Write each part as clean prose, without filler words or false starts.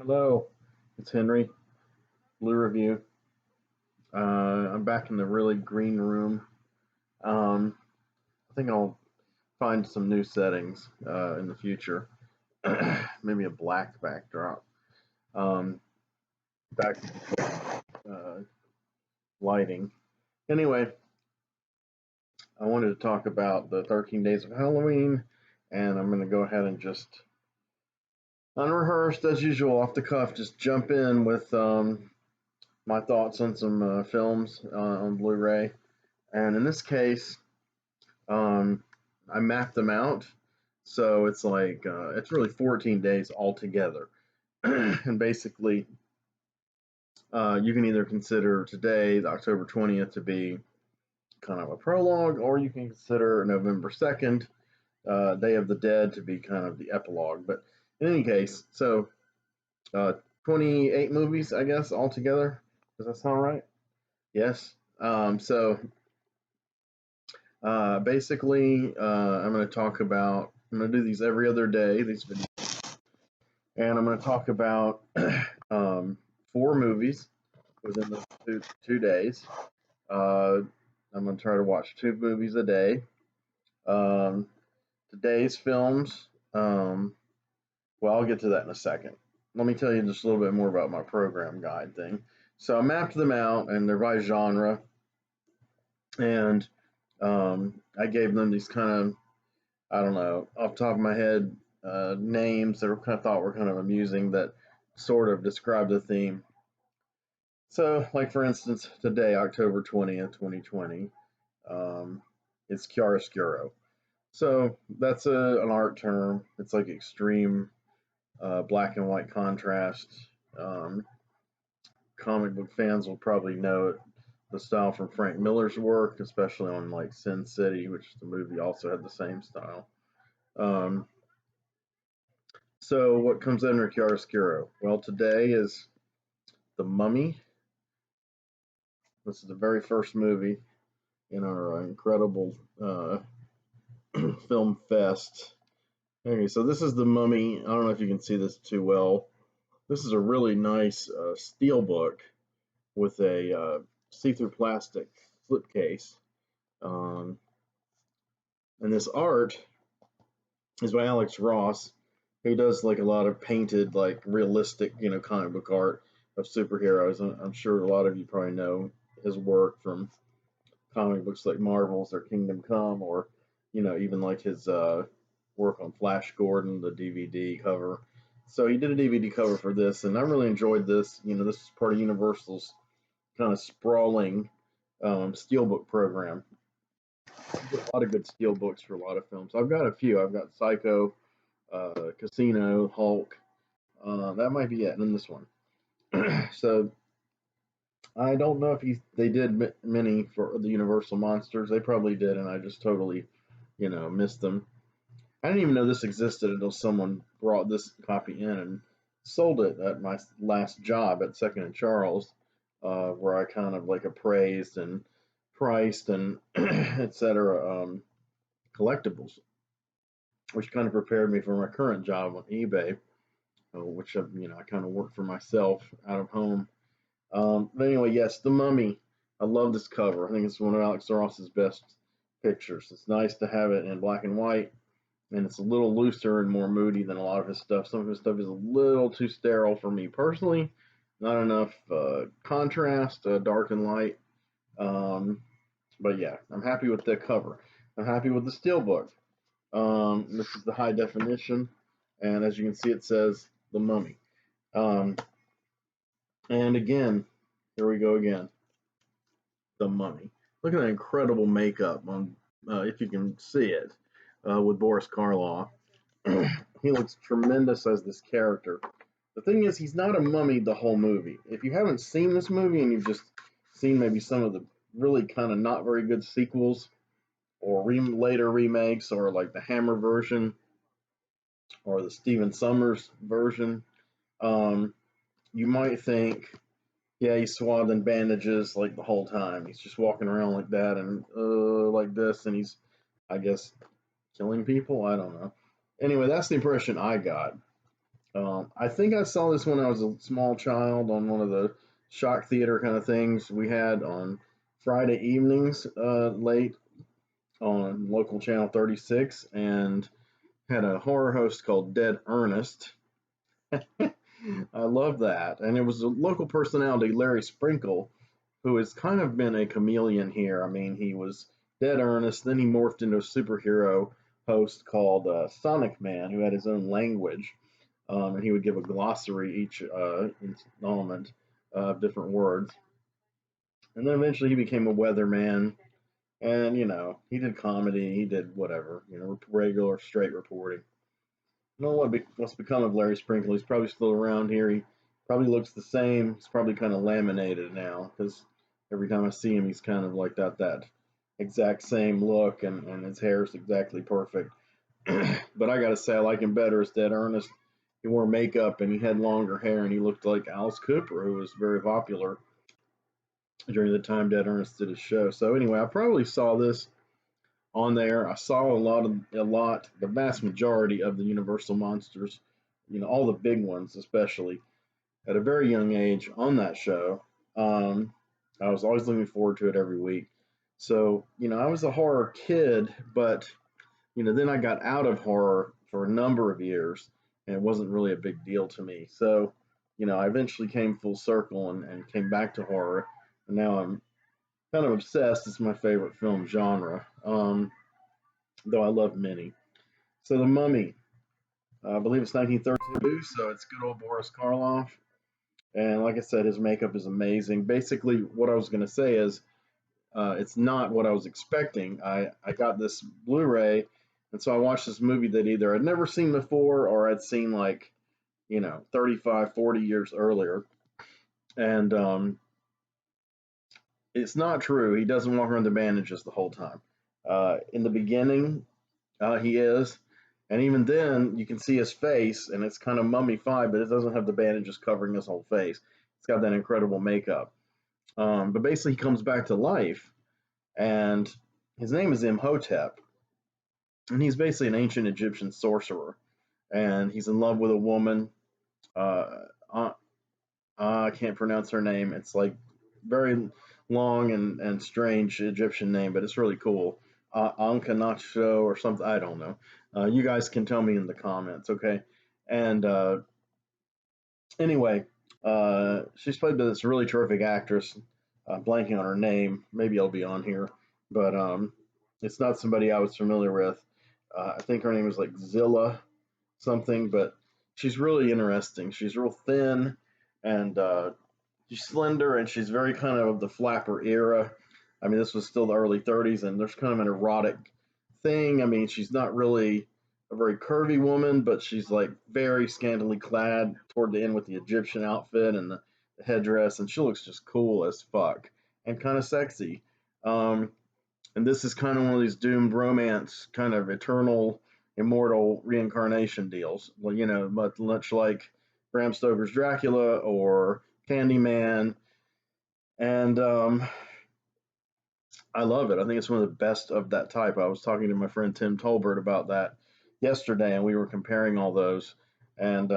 Hello, it's Henry, Blue Review. I'm back in the really green room. I think I'll find some new settings in the future. Maybe a black backdrop. Um, back uh, lighting. Anyway, I wanted to talk about the 13 Days of Halloween, and I'm going to go ahead and just unrehearsed as usual, off the cuff, just jump in with my thoughts on some films on Blu-ray. And in this case, Um, I mapped them out, so it's like it's really 14 days altogether. And basically, you can either consider today, the October 20th, to be kind of a prologue, or you can consider November 2nd, Day of the Dead, to be kind of the epilogue. But in any case, so uh, 28 movies, I guess, altogether. Does that sound right? Yes. So basically, I'm going to talk about. I'm going to do these every other day. These videos, and I'm going to talk about um, four movies within the two days. I'm going to try to watch two movies a day. Um, Today's films. Well, I'll get to that in a second. Let me tell you just a little bit more about my program guide thing. So I mapped them out, and they're by genre, and I gave them these kind of, I don't know, off the top of my head, names that were kind of thought were kind of amusing that sort of describe the theme. So, like for instance, today, October 20th, 2020, um, it's chiaroscuro. So that's an art term. It's like extreme black and white contrast. Um, Comic book fans will probably know it, the style from Frank Miller's work, especially on like Sin City, which the movie also had the same style. Um, So what comes under chiaroscuro? Well, today is The Mummy. This is the very first movie in our incredible film fest. Okay, so this is The Mummy. I don't know if you can see this too well. This is a really nice steel book with a see-through plastic slipcase. Um, and this art is by Alex Ross, who does like a lot of painted, like realistic, comic book art of superheroes. I'm sure a lot of you probably know his work from comic books like Marvel's or Kingdom Come, or even like his work on Flash Gordon, the DVD cover. So he did a DVD cover for this, and I really enjoyed this. This is part of Universal's kind of sprawling steelbook program. A lot of good steelbooks for a lot of films. I've got a few. I've got Psycho, Casino, Hulk. That might be it, and then this one. So I don't know if they did many for the Universal monsters. They probably did, and I just totally, missed them. I didn't even know this existed until someone brought this copy in and sold it at my last job at Second and Charles, where I kind of like appraised and priced and etc. Collectibles, which kind of prepared me for my current job on eBay, which I kind of work for myself out of home. But anyway, yes, The Mummy. I love this cover. I think it's one of Alex Ross's best pictures. It's nice to have it in black and white, and it's a little looser and more moody than a lot of his stuff. Some of his stuff is a little too sterile for me personally. Not enough contrast, dark and light. But yeah, I'm happy with the cover. I'm happy with the steelbook. This is the high definition, and as you can see, it says The Mummy. And again, here we go again. The Mummy. Look at that incredible makeup on, if you can see it, with Boris Karloff. He looks tremendous as this character. The thing is, he's not a mummy the whole movie. If you haven't seen this movie and you've just seen maybe some of the really kind of not very good sequels or later remakes, or like the Hammer version or the Stephen Sommers version, you might think, yeah, he's swathed in bandages like the whole time. He's just walking around like that and like this, and he's, I guess, killing people. I don't know. Anyway, that's the impression I got. I think I saw this when I was a small child on one of the shock theater kind of things we had on Friday evenings, late on local channel 36, and had a horror host called Dead Ernest. I love that. And it was a local personality, Larry Sprinkle, who has kind of been a chameleon here. I mean, he was Dead Ernest, then he morphed into a superhero host called Sonic Man, who had his own language. And he would give a glossary each installment of different words. And then eventually he became a weatherman. And, he did comedy, he did whatever, regular, straight reporting. I don't know what's become of Larry Sprinkle. He's probably still around here. He probably looks the same. He's probably kind of laminated now because every time I see him, he's kind of like that exact same look, and his hair is exactly perfect. But I gotta say, I like him better as Dead Ernest. He wore makeup and he had longer hair, and he looked like Alice Cooper, who was very popular during the time Dead Ernest did his show. So anyway, I probably saw this on there. I saw the vast majority of the Universal monsters, all the big ones, especially at a very young age on that show. Um, I was always looking forward to it every week. So, I was a horror kid, but, then I got out of horror for a number of years and it wasn't really a big deal to me. So, I eventually came full circle and came back to horror. And now I'm kind of obsessed. It's my favorite film genre. Though I love many. So The Mummy, I believe it's 1932, so it's good old Boris Karloff. And like I said, his makeup is amazing. Basically, what I was going to say is it's not what I was expecting. I got this Blu ray, and so I watched this movie that either I'd never seen before or I'd seen 35, 40 years earlier. And it's not true. He doesn't walk around with bandages the whole time. In the beginning, he is. And even then, you can see his face, and it's kind of mummified, but it doesn't have the bandages covering his whole face. It's got that incredible makeup. But basically, he comes back to life, and his name is Imhotep, and he's basically an ancient Egyptian sorcerer, and he's in love with a woman. Uh, uh, I can't pronounce her name. It's like very long and strange Egyptian name, but it's really cool. Ankanacho or something. I don't know. You guys can tell me in the comments, okay? And anyway, she's played by this really terrific actress. Blanking on her name. Maybe I'll be on here, but it's not somebody I was familiar with. I think her name was like Zilla something, but she's really interesting. She's real thin and she's slender, and she's very kind of the flapper era. I mean, this was still the early 30s, and there's kind of an erotic thing. I mean, she's not really a very curvy woman, but she's like very scantily clad toward the end with the Egyptian outfit and the headdress, and she looks just cool as fuck and kind of sexy. Um, and this is kind of one of these doomed romance, kind of eternal, immortal reincarnation deals. Well, much like Bram Stoker's Dracula or Candyman, and I love it. I think it's one of the best of that type. I was talking to my friend Tim Tolbert about that yesterday, and we were comparing all those. And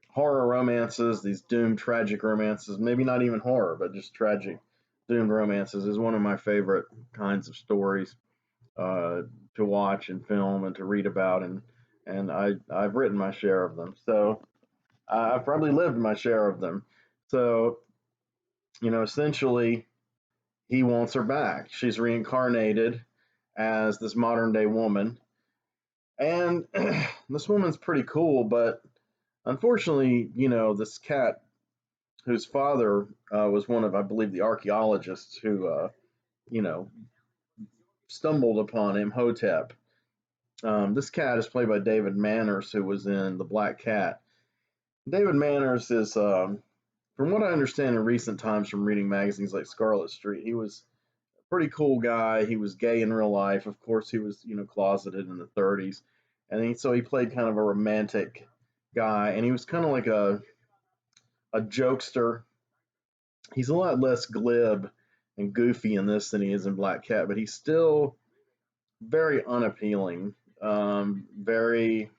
horror romances, these doomed tragic romances, maybe not even horror, but just tragic doomed romances, is one of my favorite kinds of stories uh, to watch and film and to read about, and I've written my share of them. So I've probably lived my share of them. So essentially, he wants her back. She's reincarnated as this modern day woman, and this woman's pretty cool, but unfortunately, this cat whose father was one of, I believe, the archaeologists who, you know, stumbled upon Imhotep. This cat is played by David Manners, who was in The Black Cat. David Manners is, from what I understand in recent times from reading magazines like Scarlet Street, he was a pretty cool guy. He was gay in real life. Of course, he was, closeted in the 30s. And so he played kind of a romantic guy, and he was kind of like a jokester. He's a lot less glib and goofy in this than he is in Black Cat, but he's still very unappealing. Very,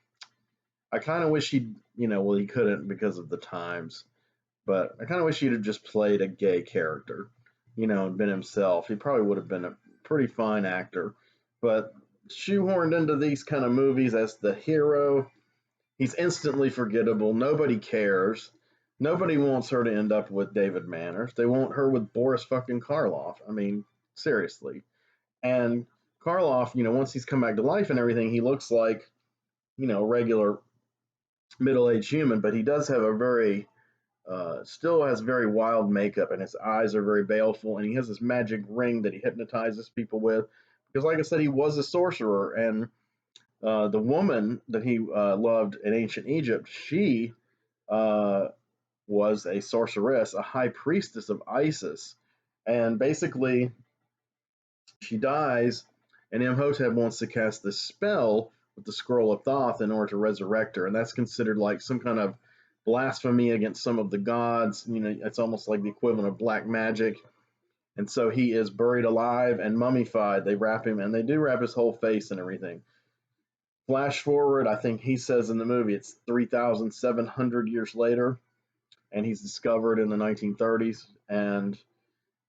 I kind of wish he'd, well, he couldn't because of the times, but I kind of wish he'd have just played a gay character, and been himself. He probably would have been a pretty fine actor, but shoehorned into these kind of movies as the hero, he's instantly forgettable. Nobody cares. Nobody wants her to end up with David Manners. They want her with Boris fucking Karloff. I mean, seriously. And Karloff, once he's come back to life and everything, he looks like, regular middle-aged human, but he does have a very still has very wild makeup, and his eyes are very baleful, and he has this magic ring that he hypnotizes people with. Because, like I said, he was a sorcerer, and the woman that he loved in ancient Egypt, she uh, was a sorceress, a high priestess of Isis, and basically she dies, and Imhotep wants to cast this spell with the scroll of Thoth in order to resurrect her, and that's considered like some kind of blasphemy against some of the gods. It's almost like the equivalent of black magic. And so he is buried alive and mummified. They wrap him, and they do wrap his whole face and everything. Flash forward, I think he says in the movie it's 3,700 years later, and he's discovered in the 1930s, and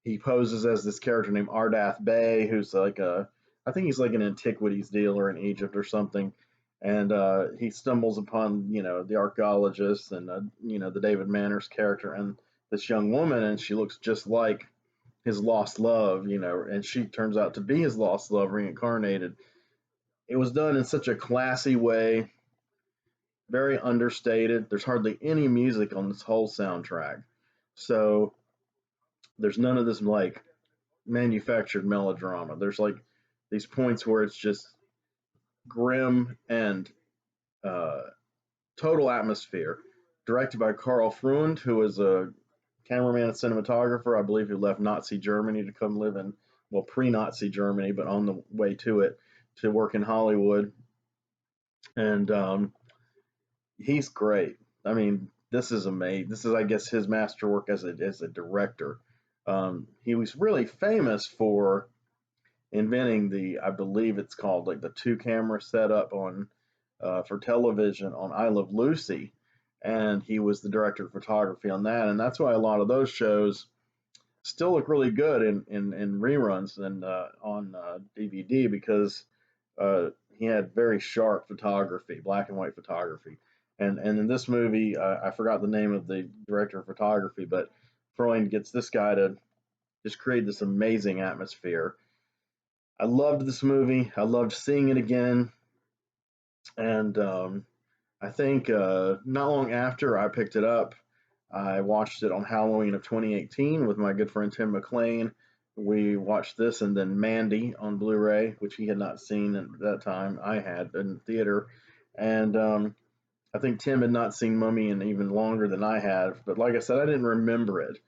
he poses as this character named Ardath Bey, who's like I think he's like an antiquities dealer in Egypt or something. And he stumbles upon, the archaeologist and, the David Manners character and this young woman, and she looks just like his lost love, and she turns out to be his lost love reincarnated. It was done in such a classy way, very understated. There's hardly any music on this whole soundtrack. So there's none of this like manufactured melodrama. There's like these points where it's just grim and uh, total atmosphere. Directed by Karl Freund, who is a cameraman and cinematographer, I believe, who left Nazi Germany to come live in, well, pre-Nazi Germany, but on the way to it, to work in Hollywood. And he's great. I mean, this is amazing. This is, I guess, his masterwork as a director. He was really famous for inventing I believe it's called like the two camera setup on for television on I Love Lucy, and he was the director of photography on that, and that's why a lot of those shows still look really good in reruns and on DVD because he had very sharp photography, black and white photography. And in this movie, I forgot the name of the director of photography, but Freund gets this guy to just create this amazing atmosphere. I loved this movie. I loved seeing it again. And I think not long after I picked it up, I watched it on Halloween of 2018 with my good friend Tim McLean. We watched this and then Mandy on Blu-ray, which he had not seen at that time. I had in theater. And I think Tim had not seen Mummy in even longer than I had. But like I said, I didn't remember it.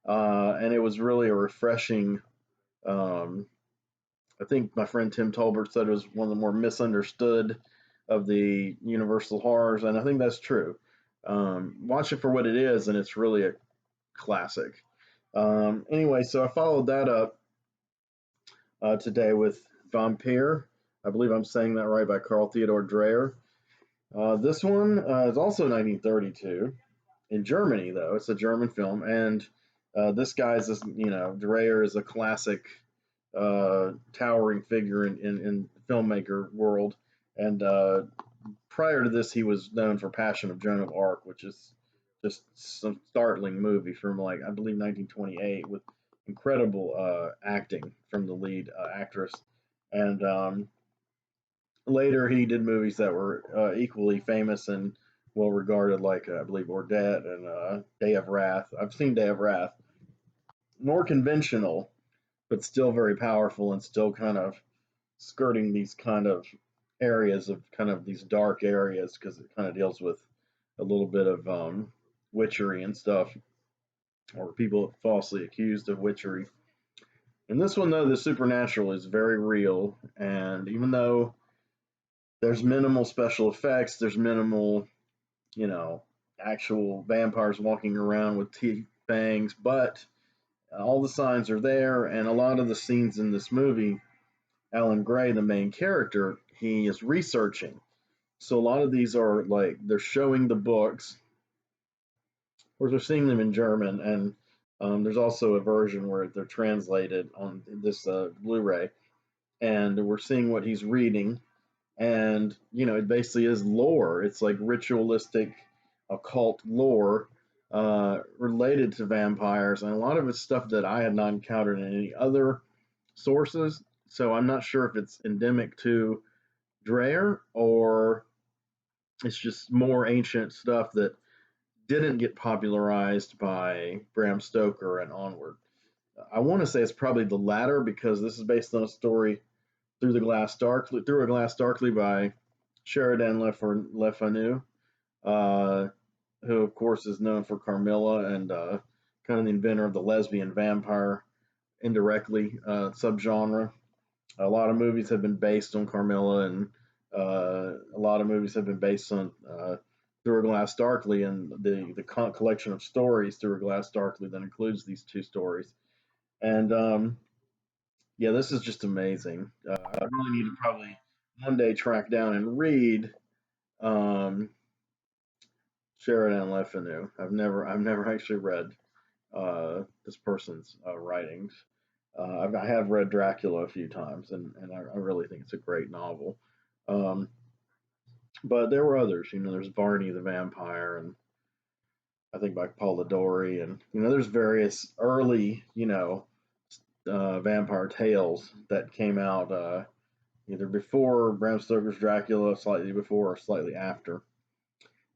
And it was really a refreshing. I think my friend Tim Tolbert said it was one of the more misunderstood of the Universal horrors, and I think that's true. Watch it for what it is, and it's really a classic. Anyway, so I followed that up today with VAMPYR. I believe I'm saying that right, by Carl Theodore Dreyer. This one is also 1932 in Germany, though. It's a German film, and this guy's, Dreyer is a classic towering figure in filmmaker world. And prior to this, he was known for Passion of Joan of Arc, which is just some startling movie from like I believe 1928 with incredible acting from the lead actress. And later, he did movies that were equally famous and well regarded, like I believe Ordette and Day of Wrath. I've seen Day of Wrath. More conventional, but still very powerful and still kind of skirting these kind of areas of kind of these dark areas because it kind of deals with a little bit of witchery and stuff, or people falsely accused of witchery. In this one, though, the supernatural is very real, and even though there's minimal special effects, there's minimal, you know, actual vampires walking around with teeth, fangs, but all the signs are there, and a lot of the scenes in this movie, Alan Gray, the main character, he is researching. So a lot of these are like they're showing the books, or they're seeing them in German, and there's also a version where they're translated on this Blu-ray, and we're seeing what he's reading, and it basically is lore. It's like ritualistic, occult lore related to vampires, and a lot of it's stuff that I had not encountered in any other sources. So I'm not sure if it's endemic to Dreyer or it's just more ancient stuff that didn't get popularized by Bram Stoker and onward. I want to say it's probably the latter because this is based on a story Through a Glass Darkly by Sheridan Le Fanu, uh, who of course is known for Carmilla and kind of the inventor of the lesbian vampire indirectly subgenre. A lot of movies have been based on Carmilla, and a lot of movies have been based on Through a Glass Darkly, and the collection of stories Through a Glass Darkly that includes these two stories. And yeah, this is just amazing. I really need to probably one day track down and read um, Sheridan Le Fanu. I've never actually read this person's writings. I have read Dracula a few times, and I really think it's a great novel. Um, but there were others. There's Barney the Vampire, and I think by Polidori, and there's various early, vampire tales that came out either before Bram Stoker's Dracula, slightly before, or slightly after.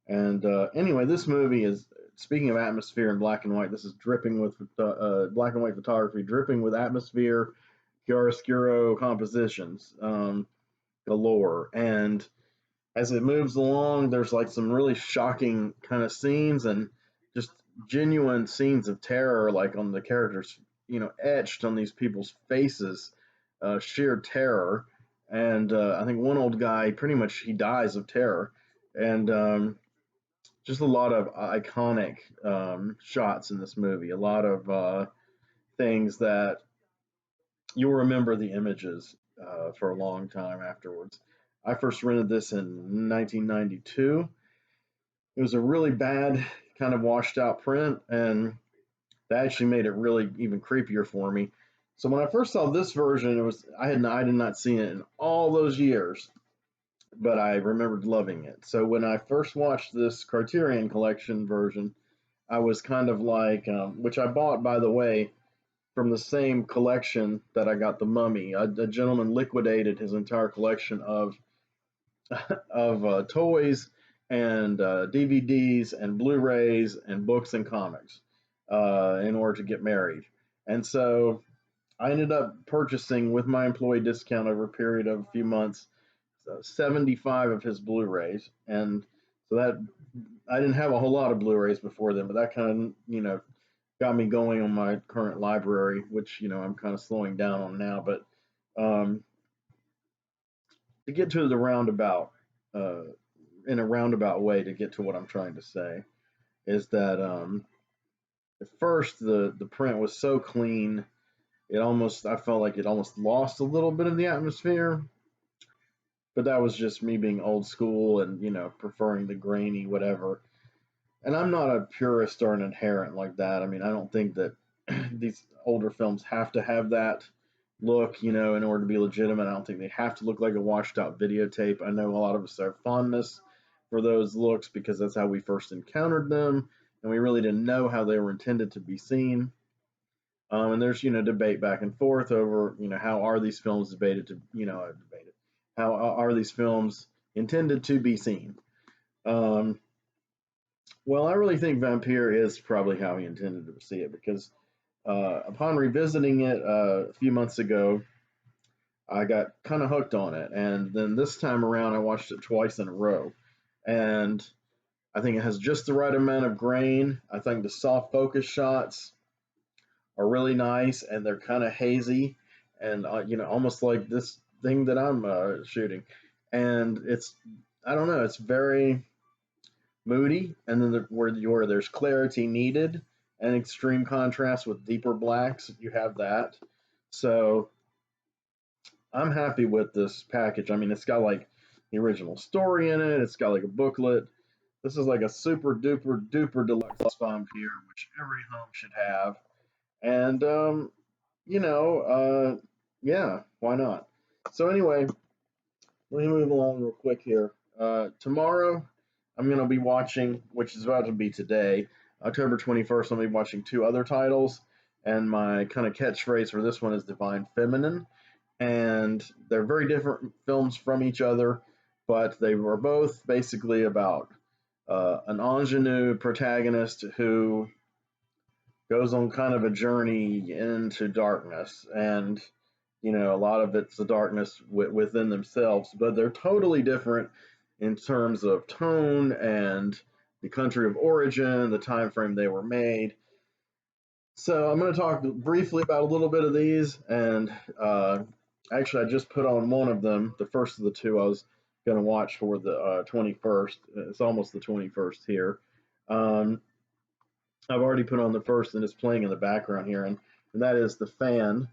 And anyway, this movie is, speaking of atmosphere and black and white, this is dripping with black and white photography, dripping with atmosphere, chiaroscuro compositions galore. And as it moves along, there's like some really shocking kind of scenes and just genuine scenes of terror, like on the characters, etched on these people's faces, sheer terror. And I think one old guy, pretty much, he dies of terror. And just a lot of iconic shots in this movie. A lot of things that you'll remember the images for a long time afterwards. I first rented this in 1992. It was a really bad, kind of washed out print, and that actually made it really even creepier for me. So when I first saw this version, I did not see it in all those years, but I remembered loving it. So when I first watched this Criterion Collection version, I was kind of like, which I bought, by the way, from the same collection that I got The Mummy. A gentleman liquidated his entire collection of toys and DVDs and Blu-rays and books and comics in order to get married. And so I ended up purchasing, with my employee discount over a period of a few months, 75 of his Blu-rays. And so that I didn't have a whole lot of Blu-rays before then, but that kind of, got me going on my current library, which, I'm kind of slowing down on now. But um, to get to the roundabout, uh, in a roundabout way to get to what I'm trying to say, is that at first the print was so clean, I felt like it almost lost a little bit of the atmosphere. But that was just me being old school and preferring the grainy whatever. And I'm not a purist or an inherent like that. I mean, I don't think that these older films have to have that look, in order to be legitimate. I don't think they have to look like a washed out videotape. I know a lot of us have fondness for those looks because that's how we first encountered them, and we really didn't know how they were intended to be seen. And there's debate back and forth over how are these films debated how are these films intended to be seen. Um, well, I really think Vampire is probably how he intended to see it because upon revisiting it a few months ago, I got kind of hooked on it. And then this time around, I watched it twice in a row. And I think it has just the right amount of grain. I think the soft focus shots are really nice and they're kind of hazy and, almost like this thing that I'm shooting. And I don't know, it's very moody. And then where there's clarity needed and extreme contrast with deeper blacks, you have that. So I'm happy with this package. I mean, it's got like, the original story in it. It's got like a booklet. This is like a super duper duper deluxe vampire, which every home should have. And yeah, why not? So anyway, let me move along real quick here. Tomorrow, I'm going to be watching, which is about to be today, October 21st. I'll be watching two other titles, and my kind of catchphrase for this one is Divine Feminine. And they're very different films from each other, but they were both basically about an ingenue protagonist who goes on kind of a journey into darkness, and a lot of it's the darkness within themselves, but they're totally different in terms of tone and the country of origin, the time frame they were made. So I'm going to talk briefly about a little bit of these, and actually I just put on one of them, the first of the two I was going to watch for the 21st. It's almost the 21st here. I've already put on the first, and it's playing in the background here, and that is The Fan,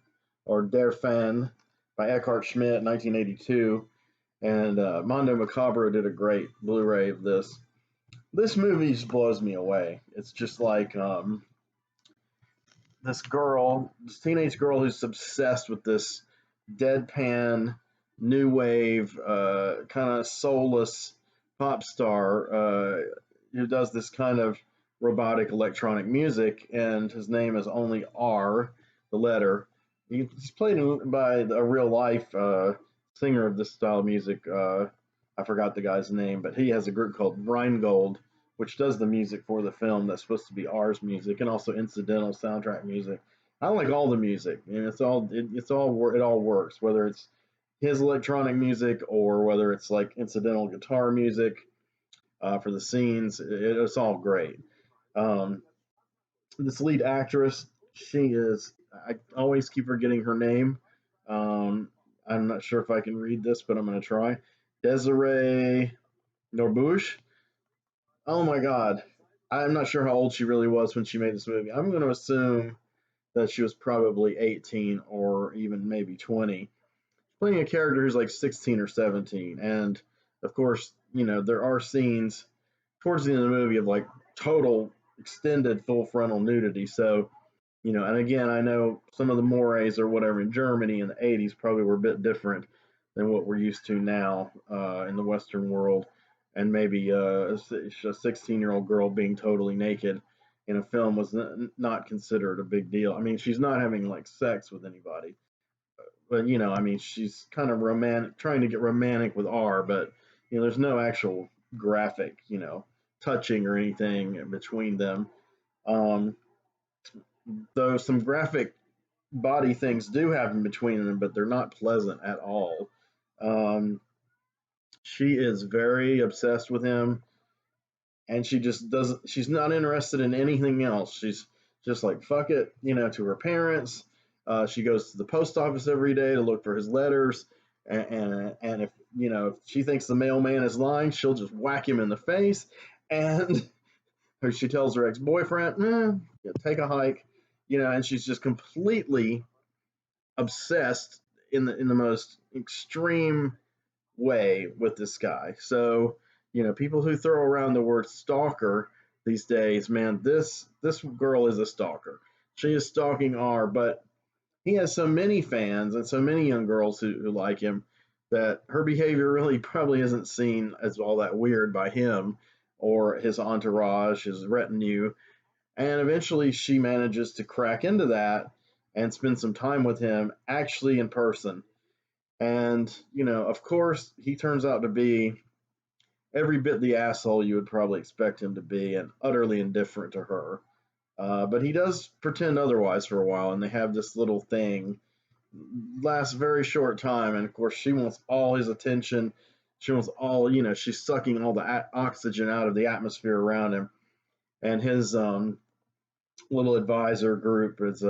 or Der Fan, by Eckhart Schmidt, 1982. And Mondo Macabro did a great Blu-ray of this. This movie just blows me away. It's just like this teenage girl who's obsessed with this deadpan, new wave, kind of soulless pop star who does this kind of robotic electronic music, and his name is only R, the letter. He's played by a real life singer of this style of music. I forgot the guy's name, but he has a group called Rheingold, which does the music for the film that's supposed to be R's music, and also incidental soundtrack music. I like all the music, and it all works, whether it's his electronic music or whether it's like incidental guitar music for the scenes. It's all great. Um, this lead actress, I always keep forgetting her name. I'm not sure if I can read this, but I'm going to try. Desiree Norbush. Oh my God. I'm not sure how old she really was when she made this movie. I'm going to assume that she was probably 18 or even maybe 20. Playing a character who's like 16 or 17. And of course, there are scenes towards the end of the movie of like total extended full frontal nudity. So, and again, I know some of the mores or whatever in Germany in the 80s probably were a bit different than what we're used to now in the Western world. And maybe a 16-year-old girl being totally naked in a film was not considered a big deal. I mean, she's not having like sex with anybody, but I mean, she's kind of romantic, trying to get romantic with R, but there's no actual graphic, touching or anything between them. Um, though some graphic body things do happen between them, but they're not pleasant at all. Um, she is very obsessed with him, and she just doesn't. She's not interested in anything else. She's just like fuck it, to her parents. She goes to the post office every day to look for his letters, and if if she thinks the mailman is lying, she'll just whack him in the face. And or she tells her ex-boyfriend, take a hike, and she's just completely obsessed in the most extreme way with this guy. So, people who throw around the word stalker these days, man, this girl is a stalker. She is stalking R, but he has so many fans and so many young girls who like him that her behavior really probably isn't seen as all that weird by him or his entourage, his retinue. And eventually she manages to crack into that and spend some time with him actually in person. And, of course, he turns out to be every bit the asshole you would probably expect him to be and utterly indifferent to her. But he does pretend otherwise for a while, and they have this little thing. Lasts a very short time, and of course, she wants all his attention. She wants all, she's sucking all the oxygen out of the atmosphere around him. And his little advisor group is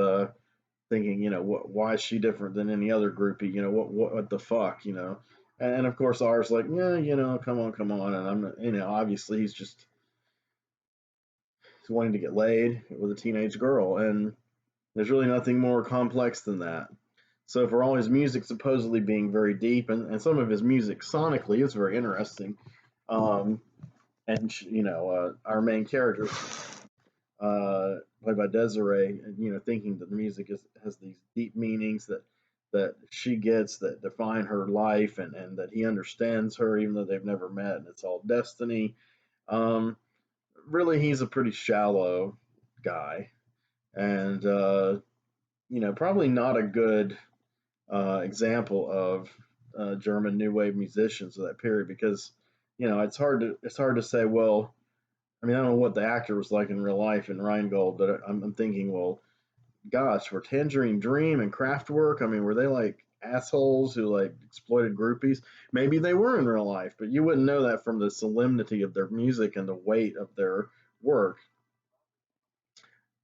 thinking, why is she different than any other groupie? What the fuck, And of course, R's like, yeah, come on, and I'm, obviously he's just wanting to get laid with a teenage girl, and there's really nothing more complex than that. So for all his music supposedly being very deep, and some of his music sonically is very interesting, um, and our main character, played by Desiree, thinking that the music has these deep meanings that she gets that define her life, and that he understands her even though they've never met, and it's all destiny. Um, Really, he's a pretty shallow guy, and probably not a good example of German new wave musicians of that period, because it's hard to say. Well, I mean, I don't know what the actor was like in real life in Rheingold, but I'm thinking, well, gosh, were Tangerine Dream and Kraftwerk, I mean, were they like assholes who like exploited groupies? Maybe they were in real life, but you wouldn't know that from the solemnity of their music and the weight of their work.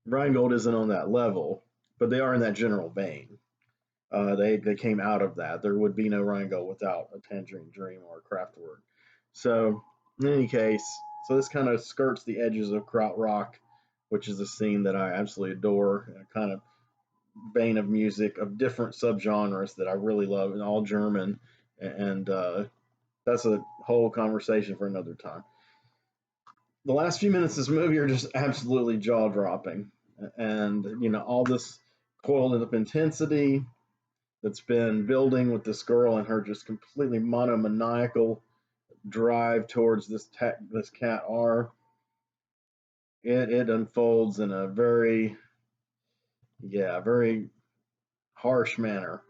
Rheingold isn't on that level, but they are in that general vein. They came out of that. There would be no Rheingold without a Tangerine Dream or a Kraftwerk. So in any case, so this kind of skirts the edges of krautrock, which is a scene that I absolutely adore, and a kind of vein of music of different subgenres that I really love, and all German, and that's a whole conversation for another time. The last few minutes of this movie are just absolutely jaw dropping, and all this coiled up intensity that's been building with this girl and her just completely monomaniacal drive towards this cat R. It unfolds in a very harsh manner,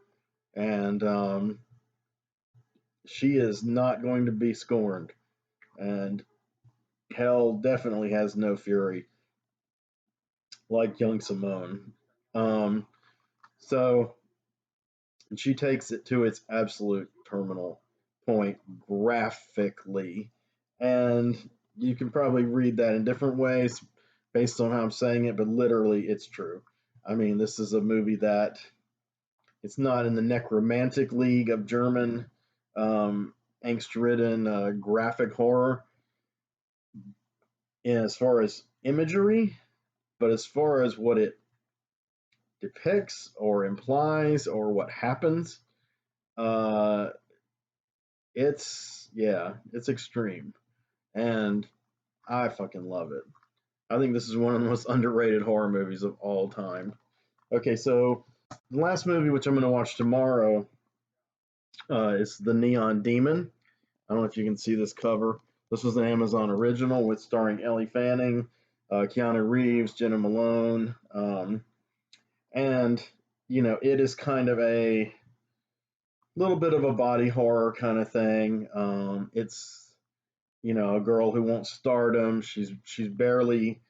and she is not going to be scorned, and hell definitely has no fury like young Simone. Um, so she takes it to its absolute terminal point graphically, and you can probably read that in different ways based on how I'm saying it, but literally it's true. I mean, this is a movie that it's not in the necromantic league of German angst-ridden graphic horror as far as imagery, but as far as what it depicts or implies or what happens, uh, it's extreme, and I fucking love it. I think this is one of the most underrated horror movies of all time. Okay, so the last movie, which I'm going to watch tomorrow, is The Neon Demon. I don't know if you can see this cover. This was an Amazon original with starring Ellie Fanning, Keanu Reeves, Jenna Malone, and it is kind of a little bit of a body horror kind of thing. It's a girl who wants stardom. She's barely,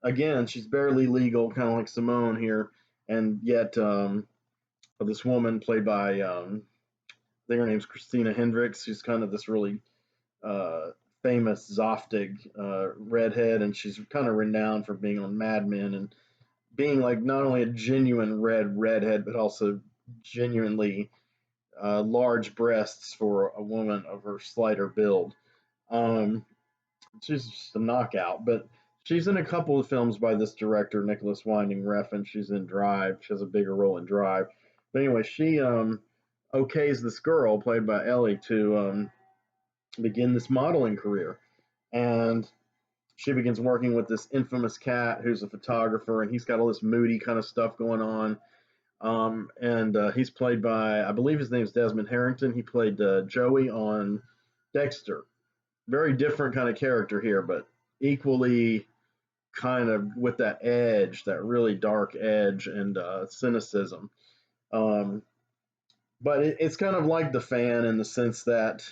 again, she's barely legal, kind of like Simone here, and yet this woman played by I think her name's Christina Hendricks. She's kind of this really uh, famous Zoftig redhead, and she's kind of renowned for being on Mad Men and being like not only a genuine redhead, but also genuinely large breasts for a woman of her slighter build. Um, she's just a knockout, but she's in a couple of films by this director, Nicholas Winding Refn. She's in Drive. She has a bigger role in Drive. But anyway, she okays this girl, played by Ellie, to begin this modeling career. And she begins working with this infamous cat who's a photographer, and he's got all this moody kind of stuff going on. And he's played by, I believe his name's Desmond Harrington. He played Joey on Dexter. Very different kind of character here, but equally kind of with that edge, that really dark edge and cynicism. Um, but it's kind of like The Fan in the sense that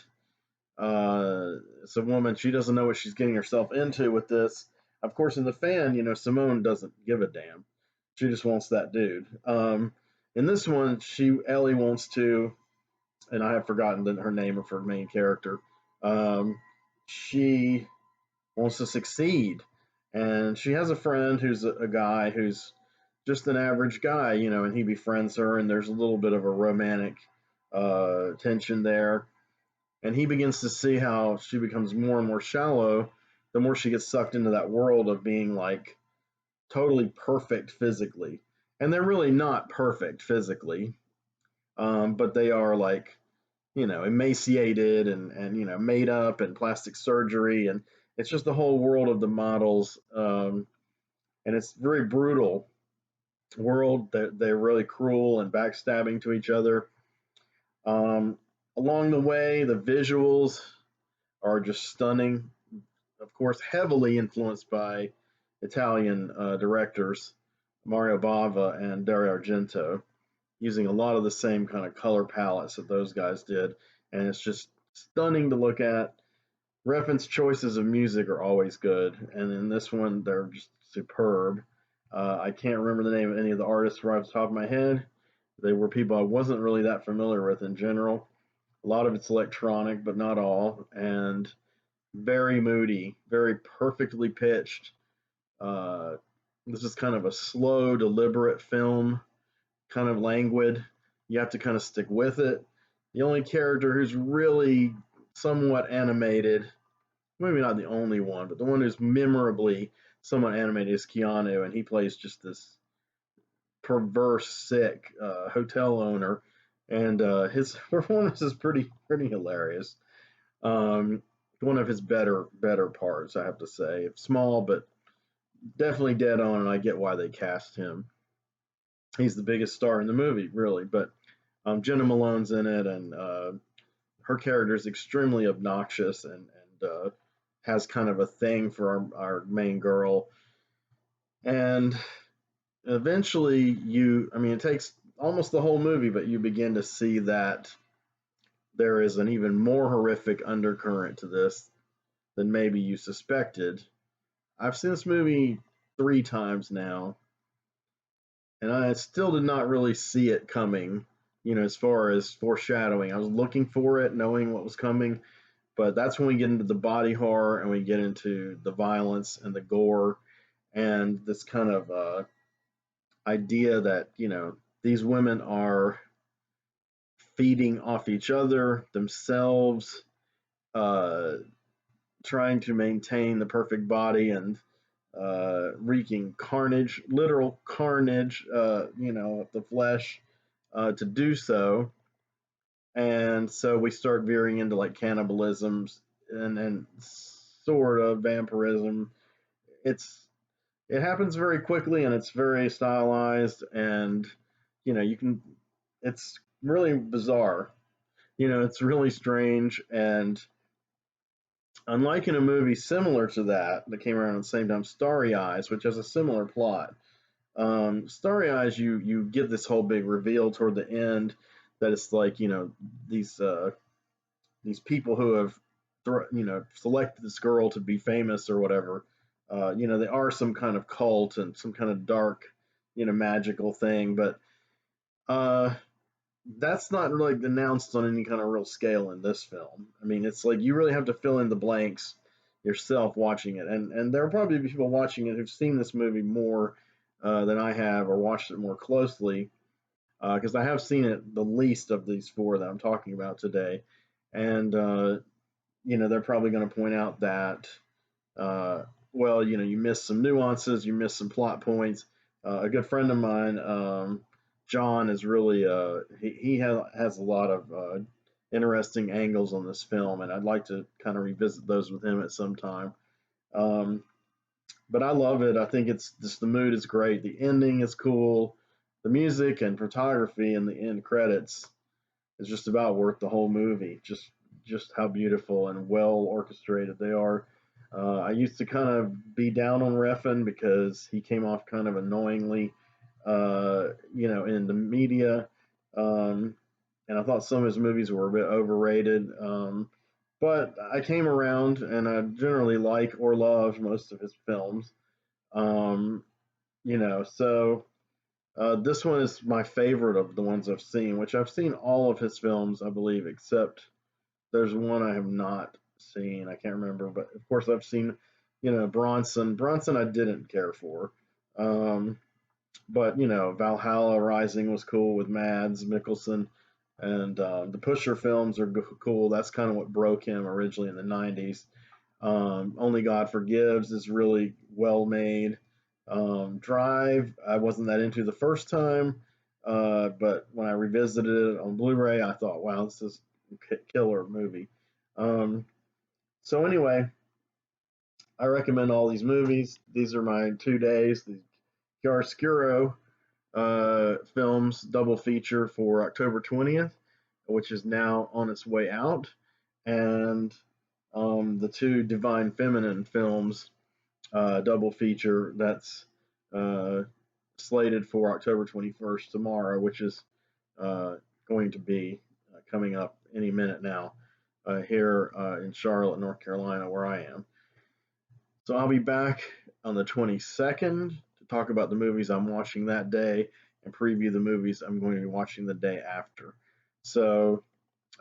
it's a woman, she doesn't know what she's getting herself into with this. Of course, in The Fan, Simone doesn't give a damn. She just wants that dude. In this one, Ellie wants to, and I have forgotten her name of her main character. She wants to succeed, and she has a friend who's a guy who's just an average guy, and he befriends her, and there's a little bit of a romantic tension there, and he begins to see how she becomes more and more shallow the more she gets sucked into that world of being like totally perfect physically, and they're really not perfect physically. but they are like, emaciated and made up and plastic surgery, and it's just the whole world of the models, and it's very brutal world. They're really cruel and backstabbing to each other. Um, Along the way, the visuals are just stunning. Of course, heavily influenced by Italian directors Mario Bava and Dario Argento, using a lot of the same kind of color palettes that those guys did, and it's just stunning to look at. Reference choices of music are always good, and in this one, they're just superb. I can't remember the name of any of the artists right off the top of my head. They were people I wasn't really that familiar with in general. A lot of it's electronic, but not all, and very moody, very perfectly pitched. Uh, this is kind of a slow, deliberate film, kind of languid. You have to kind of stick with it. The only character who's really somewhat animated, maybe not the only one, but the one who's memorably somewhat animated is Keanu, and he plays just this perverse, sick hotel owner, and his performance is pretty hilarious. Um, One of his better parts, I have to say. Small, but definitely dead on, and I get why they cast him. He's the biggest star in the movie, really. But Jenna Malone's in it, and her character is extremely obnoxious and has kind of a thing for our main girl. And eventually, I mean, it takes almost the whole movie, but you begin to see that there is an even more horrific undercurrent to this than maybe you suspected. I've seen this movie 3 times now, and I still did not really see it coming, as far as foreshadowing. I was looking for it, knowing what was coming, but that's when we get into the body horror and we get into the violence and the gore and this kind of idea that, these women are feeding off each other, themselves, uh, trying to maintain the perfect body and wreaking carnage, literal carnage, of the flesh to do so. And so we start veering into like cannibalisms and sort of vampirism. It's it happens very quickly and it's very stylized, and you can. It's really bizarre. It's really strange, and unlike in a movie similar to that came around at the same time, Starry Eyes, which has a similar plot. Starry Eyes, you get this whole big reveal toward the end that it's like these these people who have selected this girl to be famous or whatever. They are some kind of cult and some kind of dark magical thing, but uh, that's not really announced on any kind of real scale in this film. I mean, it's like you really have to fill in the blanks yourself watching it, and there will probably be people watching it who've seen this movie more than I have or watched it more closely, because I have seen it the least of these four that I'm talking about today, and they're probably going to point out that uh, well, you miss some nuances, you miss some plot points. A good friend of mine, John, is really he has a lot of interesting angles on this film, and I'd like to kind of revisit those with him at some time. Um, but I love it. I think it's just the mood is great, the ending is cool, the music and photography and the end credits is just about worth the whole movie. Just how beautiful and well orchestrated they are. I used to kind of be down on Refn because he came off kind of annoyingly, in the media, um, and I thought some of his movies were a bit overrated. But I came around, and I generally like or love most of his films. Um, so this one is my favorite of the ones I've seen, which I've seen all of his films, I believe, except there's one I have not seen. I can't remember, but of course I've seen, Bronson. Bronson I didn't care for, um, but Valhalla Rising was cool with Mads Mikkelsen, and the Pusher films are cool. That's kind of what broke him originally in the '90s. Only God Forgives is really well made. Drive, I wasn't that into the first time. but when I revisited it on Blu-ray, I thought, wow, this is a killer movie. So anyway, I recommend all these movies. These are my 2 days. The Chiaroscuro films double feature for October 20th, which is now on its way out, and the two Divine Feminine films double feature that's uh, slated for October 21st tomorrow, which is uh, going to be coming up any minute now here in Charlotte, North Carolina, where I am. So I'll be back on the 22nd to talk about the movies I'm watching that day and preview the movies I'm going to be watching the day after. So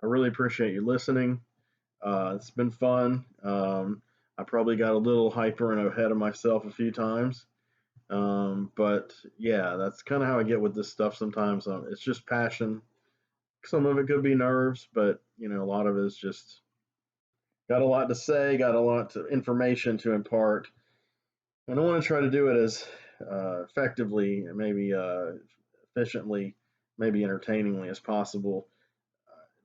I really appreciate you listening. It's been fun. I probably got a little hyper and ahead of myself a few times. But yeah, that's kind of how I get with this stuff sometimes. It's just passion. Some of it could be nerves, but a lot of it is just got a lot to say, got a lot of information to impart, and I want to try to do it as effectively, maybe efficiently, maybe entertainingly as possible.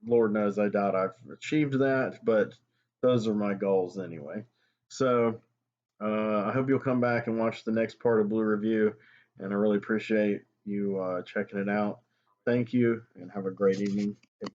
Lord knows I doubt I've achieved that, but those are my goals anyway. So I hope you'll come back and watch the next part of Blue Review, and I really appreciate you checking it out. Thank you, and have a great evening. Take care.